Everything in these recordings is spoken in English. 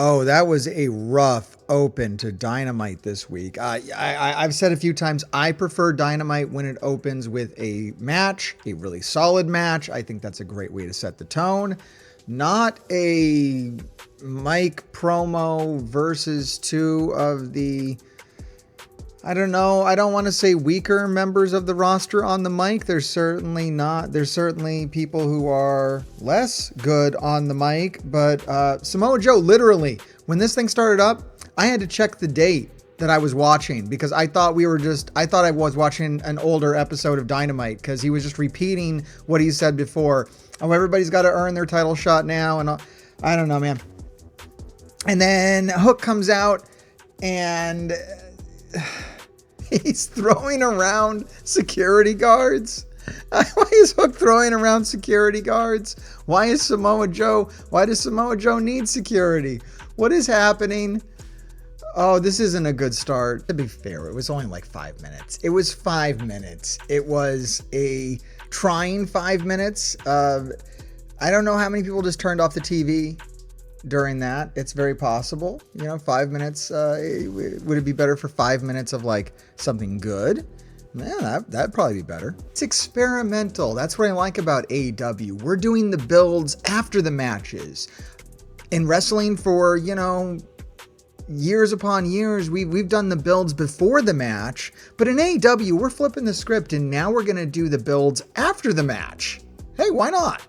Oh, that was a rough open to Dynamite this week. I've said a few times, I prefer Dynamite when it opens with a match, a really solid match. I think that's a great way to set the tone. Not a Mike promo versus two of the, I don't know, I don't want to say weaker members of the roster on the mic. There's certainly people who are less good on the mic, but Samoa Joe, literally, when this thing started up, I had to check the date that I was watching because I thought I was watching an older episode of Dynamite because he was just repeating what he said before. Oh, everybody's got to earn their title shot now, and I don't know, man. And then Hook comes out and he's throwing around security guards. Why is Hook throwing around security guards? Why does Samoa Joe need security? What is happening? Oh, this isn't a good start. To be fair, it was only like 5 minutes. It was 5 minutes. It was a trying 5 minutes. I don't know how many people just turned off the TV during that. It's very possible. 5 minutes. Would it be better for 5 minutes of like something good? Man, that'd probably be better. It's experimental. That's what I like about AEW. We're doing the builds after the matches. In wrestling for, years upon years, we've done the builds before the match. But in AEW, we're flipping the script and now we're going to do the builds after the match. Hey, why not?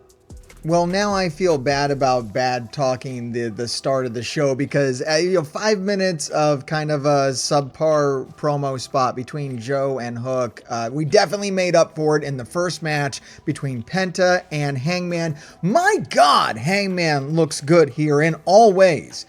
Well, now I feel bad about bad talking the start of the show because 5 minutes of kind of a subpar promo spot between Joe and Hook. We definitely made up for it in the first match between Penta and Hangman. My God, Hangman looks good here in all ways.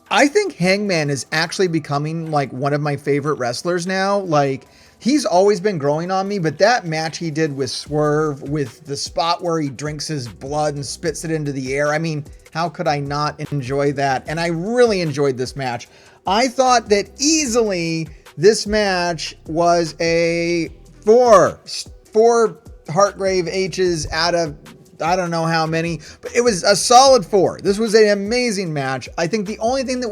I think Hangman is actually becoming like one of my favorite wrestlers now. Like, he's always been growing on me, but that match he did with Swerve, with the spot where he drinks his blood and spits it into the air, I mean, how could I not enjoy that? And I really enjoyed this match. I thought that easily this match was a four Heartgrave H's out of I don't know how many, but it was a solid 4. This was an amazing match. I think the only thing that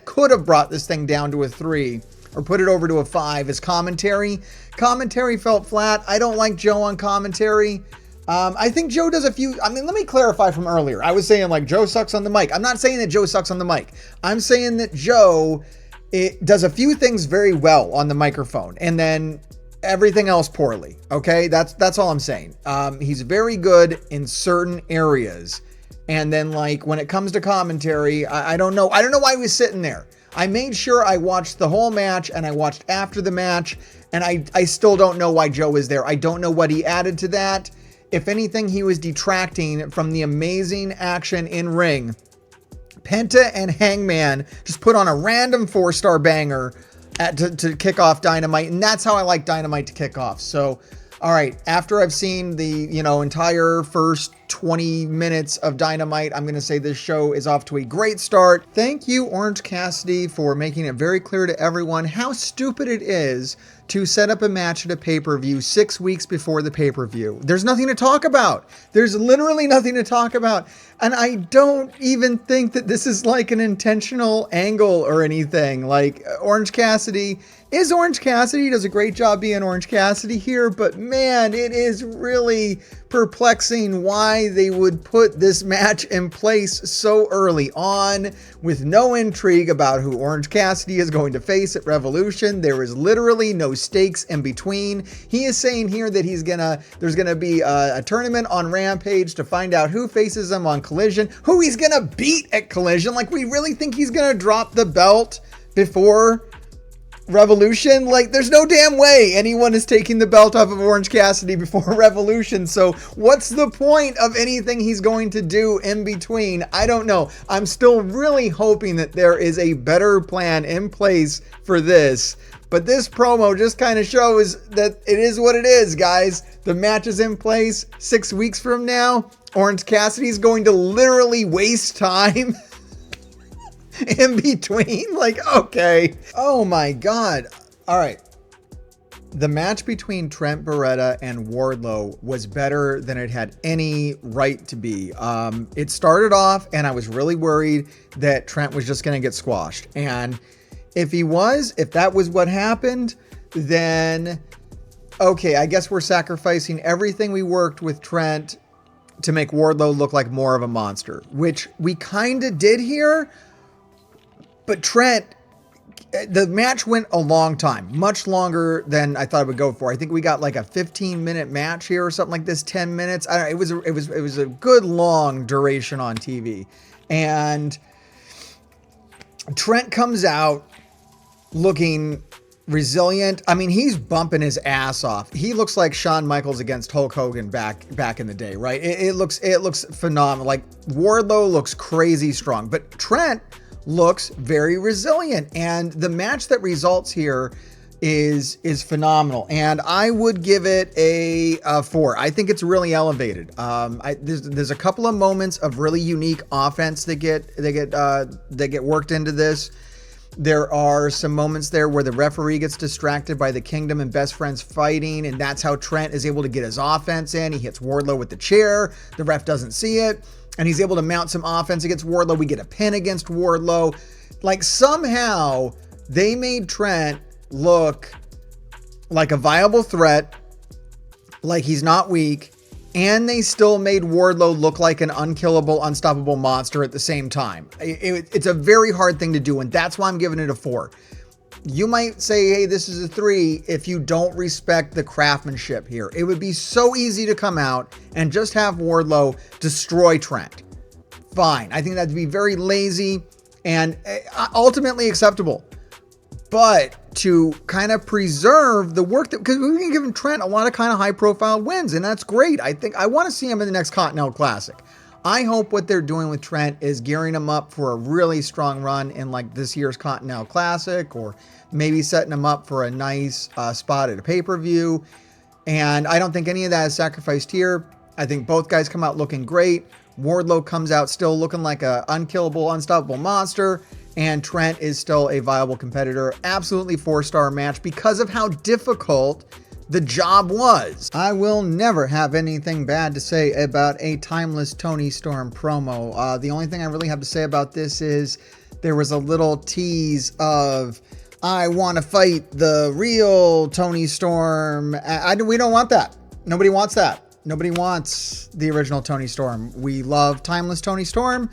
could have brought this thing down to a 3 or put it over to a 5 is commentary. Commentary felt flat. I don't like Joe on commentary. I think Joe does let me clarify from earlier. I was saying like Joe sucks on the mic. I'm not saying that Joe sucks on the mic. I'm saying that Joe does a few things very well on the microphone and then everything else poorly. Okay, that's all I'm saying. He's very good in certain areas, and then like when it comes to commentary, I don't know why he was sitting there. I made sure I watched the whole match and I watched after the match, and I still don't know why Joe was there. I don't know what he added to that. If anything, he was detracting from the amazing action in ring. Penta and Hangman just put on a random 4-star banger to kick off Dynamite, and that's how I like Dynamite to kick off. So, all right, after I've seen the entire first 20 minutes of Dynamite, I'm going to say this show is off to a great start. Thank you, Orange Cassidy, for making it very clear to everyone how stupid it is to set up a match at a pay-per-view 6 weeks before the pay-per-view. There's nothing to talk about. There's literally nothing to talk about. And I don't even think that this is like an intentional angle or anything. Like Orange Cassidy does a great job being Orange Cassidy here, but man, it is really perplexing why they would put this match in place so early on with no intrigue about who Orange Cassidy is going to face at Revolution. There is literally no stakes in between. He is saying here that there's gonna be a tournament on Rampage to find out who faces him on Collision, who he's gonna beat at Collision. Like, we really think he's gonna drop the belt before Revolution? Like, there's no damn way anyone is taking the belt off of Orange Cassidy before Revolution. So what's the point of anything he's going to do in between? I don't know. I'm still really hoping that there is a better plan in place for this. But this promo just kind of shows that it is what it is, guys. The match is in place 6 weeks from now. Orange Cassidy's going to literally waste time in between. Like, okay. Oh my God. All right. The match between Trent Beretta and Wardlow was better than it had any right to be. It started off, and I was really worried that Trent was just going to get squashed. And if that was what happened, then okay, I guess we're sacrificing everything we worked with Trent to make Wardlow look like more of a monster, which we kind of did here. But Trent, the match went a long time, much longer than I thought it would go for. I think we got like a 15-minute match here or something like this, 10 minutes. It was a good long duration on TV. And Trent comes out looking resilient. I mean, he's bumping his ass off. He looks like Shawn Michaels against Hulk Hogan back in the day, right? It looks phenomenal. Like Wardlow looks crazy strong, but Trent looks very resilient, and the match that results here is phenomenal, and I would give it a 4. I think it's really elevated. There's a couple of moments of really unique offense that get worked into this. There are some moments there where the referee gets distracted by the Kingdom and Best Friends fighting, and that's how Trent is able to get his offense in. He hits Wardlow with the chair. The ref doesn't see it, and he's able to mount some offense against Wardlow. We get a pin against Wardlow. Like, somehow they made Trent look like a viable threat, like he's not weak, and they still made Wardlow look like an unkillable, unstoppable monster at the same time. It's a very hard thing to do, and that's why I'm giving it a 4. You might say, hey, this is a 3 if you don't respect the craftsmanship here. It would be so easy to come out and just have Wardlow destroy Trent. Fine. I think that'd be very lazy and ultimately acceptable. But to kind of preserve the work that, because we can give Trent a lot of kind of high profile wins, and that's great. I want to see him in the next Continental Classic. I hope what they're doing with Trent is gearing him up for a really strong run in like this year's Continental Classic, or maybe setting him up for a nice spot at a pay-per-view. And I don't think any of that is sacrificed here. I think both guys come out looking great. Wardlow comes out still looking like a unkillable, unstoppable monster. And Trent is still a viable competitor. Absolutely 4-star match because of how difficult the job was. I will never have anything bad to say about a timeless Toni Storm promo. The only thing I really have to say about this is there was a little tease of, I want to fight the real Toni Storm. We don't want that. Nobody wants that. Nobody wants the original Toni Storm. We love timeless Toni Storm.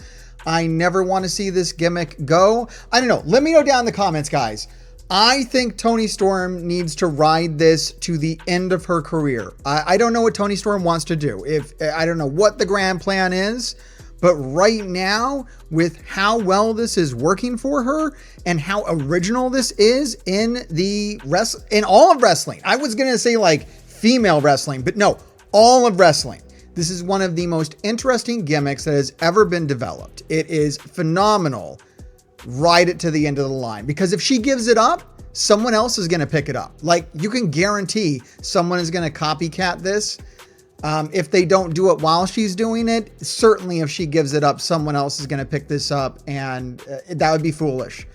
I never want to see this gimmick go. I don't know. Let me know down in the comments, guys. I think Toni Storm needs to ride this to the end of her career. I don't know what Toni Storm wants to do. I don't know what the grand plan is, but right now, with how well this is working for her and how original this is in all of wrestling. I was going to say like female wrestling, but no, all of wrestling. This is one of the most interesting gimmicks that has ever been developed. It is phenomenal. Ride it to the end of the line, because if she gives it up, someone else is going to pick it up. Like, you can guarantee someone is going to copycat this. If they don't do it while she's doing it, certainly if she gives it up, someone else is going to pick this up, and that would be foolish.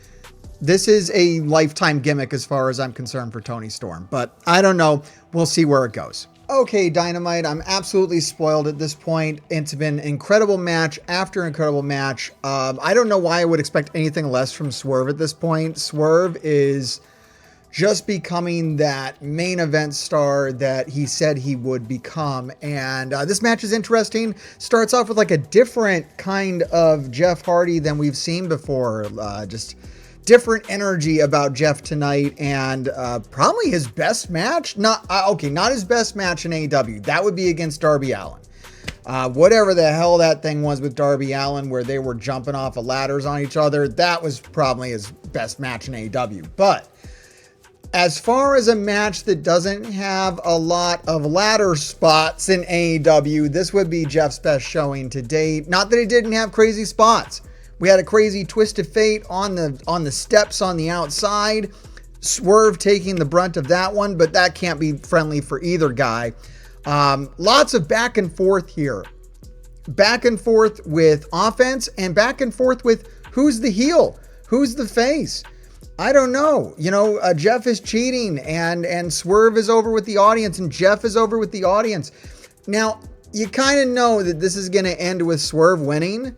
This is a lifetime gimmick as far as I'm concerned for Toni Storm, but I don't know. We'll see where it goes. Okay, Dynamite, I'm absolutely spoiled at this point. It's been incredible match after incredible match. I don't know why I would expect anything less from Swerve at this point. Swerve is just becoming that main event star that he said he would become. And this match is interesting. Starts off with like a different kind of Jeff Hardy than we've seen before. Just different energy about Jeff tonight, and probably his best match. Not his best match in AEW. That would be against Darby Allin. Whatever the hell that thing was with Darby Allin, where they were jumping off of ladders on each other, that was probably his best match in AEW. But as far as a match that doesn't have a lot of ladder spots in AEW, this would be Jeff's best showing to date. Not that it didn't have crazy spots. We had a crazy twist of fate on the steps on the outside. Swerve taking the brunt of that one, but that can't be friendly for either guy. Lots of back and forth here. Back and forth with offense and back and forth with who's the heel, who's the face. I don't know. You know, Jeff is cheating, and Swerve is over with the audience, and Jeff is over with the audience. Now, you kind of know that this is going to end with Swerve winning,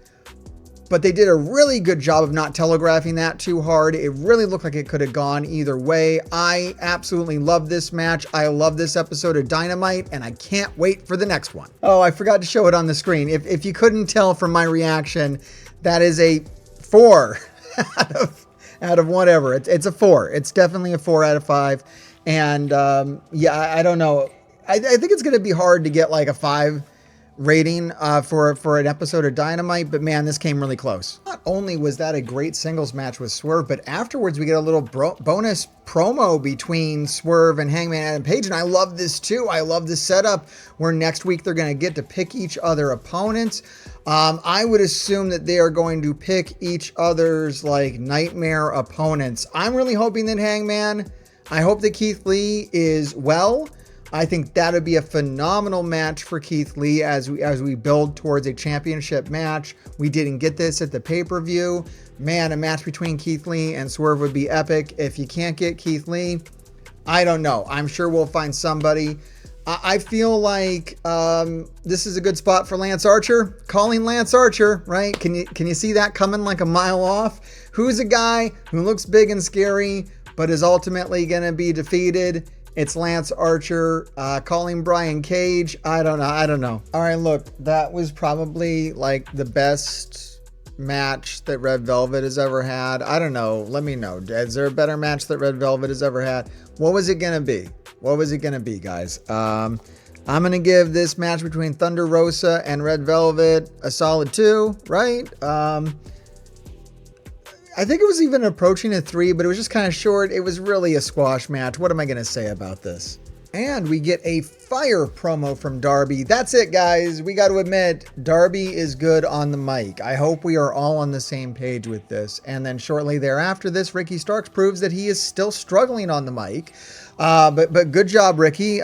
but they did a really good job of not telegraphing that too hard. It really looked like it could have gone either way. I absolutely love this match. I love this episode of Dynamite, and I can't wait for the next one. Oh, I forgot to show it on the screen. If you couldn't tell from my reaction, that is a 4 out of whatever. It's a 4. It's definitely a 4 out of 5. And yeah, I don't know. I think it's going to be hard to get like a 5 rating for an episode of Dynamite, but man, this came really close. Not only was that a great singles match with Swerve, but afterwards we get a little bonus promo between Swerve and Hangman Adam Page, and I love this too. I love this setup where next week they're going to get to pick each other opponents. I would assume that they are going to pick each other's like nightmare opponents. I'm really hoping that Hangman, I hope that Keith Lee is well. I think that would be a phenomenal match for Keith Lee as we build towards a championship match. We didn't get this at the pay-per-view. Man, a match between Keith Lee and Swerve would be epic. If you can't get Keith Lee, I don't know. I'm sure we'll find somebody. I feel like this is a good spot for Lance Archer. Calling Lance Archer, right? Can you see that coming like a mile off? Who's a guy who looks big and scary, but is ultimately going to be defeated? It's Lance Archer calling Brian Cage. I don't know. All right, look, that was probably like the best match that Red Velvet has ever had. I don't know. Let me know. Is there a better match that Red Velvet has ever had? What was it going to be? What was it going to be, guys? I'm going to give this match between Thunder Rosa and Red Velvet a solid 2, right? I think it was even approaching a 3, but it was just kind of short. It was really a squash match. What am I going to say about this? And we get a fire promo from Darby. That's it, guys. We got to admit, Darby is good on the mic. I hope we are all on the same page with this. And then shortly thereafter, this Ricky Starks proves that he is still struggling on the mic. But good job, Ricky.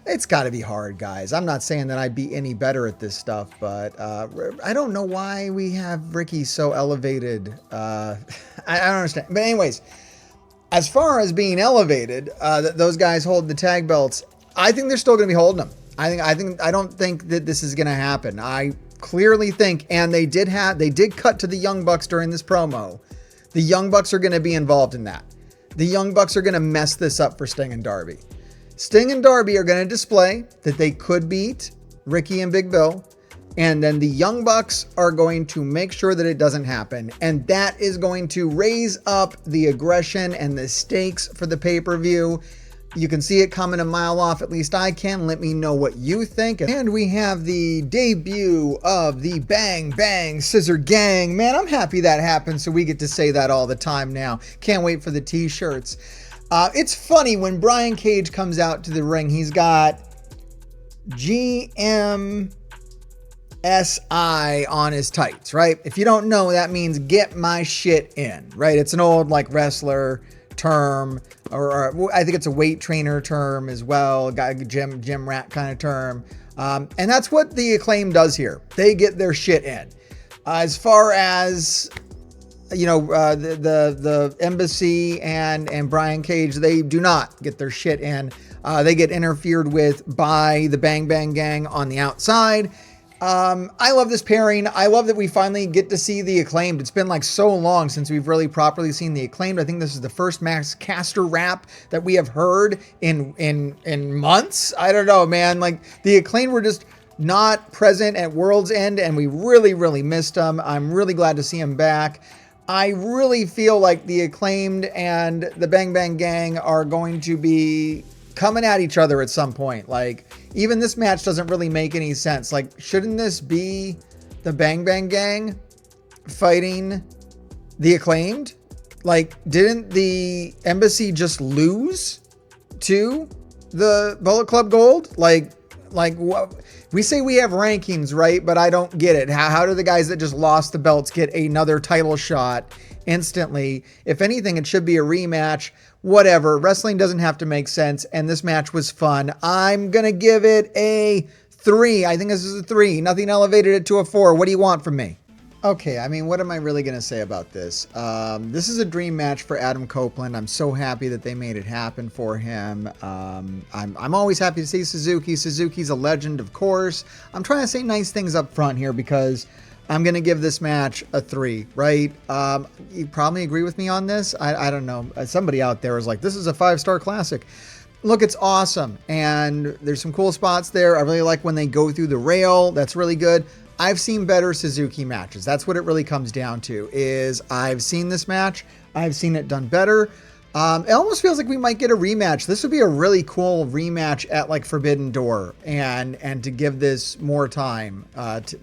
It's got to be hard, guys. I'm not saying that I'd be any better at this stuff, but I don't know why we have Ricky so elevated. I don't understand. But anyways, as far as being elevated, those guys hold the tag belts. I think they're still going to be holding them. I don't think that this is going to happen. I clearly think, and they did cut to the Young Bucks during this promo. The Young Bucks are going to be involved in that. The Young Bucks are going to mess this up for Sting and Darby. Sting and Darby are going to display that they could beat Ricky and Big Bill, and then the Young Bucks are going to make sure that it doesn't happen, and that is going to raise up the aggression and the stakes for the pay-per-view. You can see it coming a mile off, at least I can. Let me know what you think. And we have the debut of the Bang Bang Scissor Gang. Man, I'm happy that happened, so we get to say that all the time now. Can't wait for the t-shirts. It's funny when Brian Cage comes out to the ring, he's got GMSI on his tights, right? If you don't know, that means get my shit in, right? It's an old like wrestler term, or I think it's a weight trainer term as well, gym rat kind of term. And that's what the Acclaim does here. They get their shit in. As far as the Embassy and Brian Cage, they do not get their shit in. They get interfered with by the Bang Bang Gang on the outside. I love this pairing. I love that we finally get to see the Acclaimed. It's been like so long since we've really properly seen the Acclaimed. I think this is the first Max Caster rap that we have heard in months. I don't know, man. Like the Acclaimed were just not present at World's End, and we really, really missed them. I'm really glad to see them back. I really feel like the Acclaimed and the Bang Bang Gang are going to be coming at each other at some point. Like, even this match doesn't really make any sense. Like, shouldn't this be the Bang Bang Gang fighting the Acclaimed? Like, didn't the Embassy just lose to the Bullet Club Gold? Like what? We say we have rankings, right? But I don't get it. How do the guys that just lost the belts get another title shot instantly? If anything, it should be a rematch. Whatever. Wrestling doesn't have to make sense. And this match was fun. I'm going to give it a 3. I think this is a 3. Nothing elevated it to a 4. What do you want from me? Okay, I mean, what am I really going to say about this? This is a dream match for Adam Copeland. I'm so happy that they made it happen for him. I'm always happy to see Suzuki. Suzuki's a legend, of course. I'm trying to say nice things up front here because I'm going to give this match a 3, right? You probably agree with me on this. I don't know. Somebody out there is like, this is a 5-star classic. Look, it's awesome. And there's some cool spots there. I really like when they go through the rail. That's really good. I've seen better Suzuki matches. That's what it really comes down to, is I've seen this match. I've seen it done better. It almost feels like we might get a rematch. This would be a really cool rematch at like Forbidden Door and to give this more time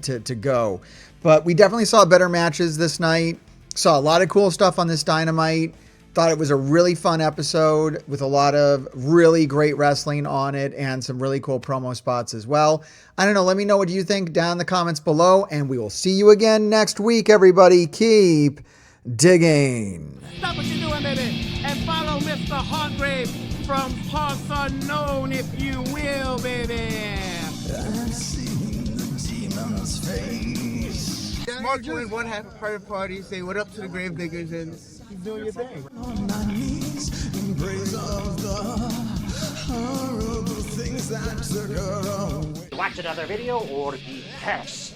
to go. But we definitely saw better matches this night. Saw a lot of cool stuff on this Dynamite. Thought it was a really fun episode with a lot of really great wrestling on it and some really cool promo spots as well. I don't know. Let me know what you think down in the comments below, and we will see you again next week, everybody. Keep digging. Stop what you're doing, baby, and follow Mr. Hargrave from parts unknown, if you will, baby. I've seen the demon's face. Mark joined one half a private party, say what up to the grave diggers, and keep doing your thing. On my knees in praise of the horrible things that took her away. Watch another video or be cursed.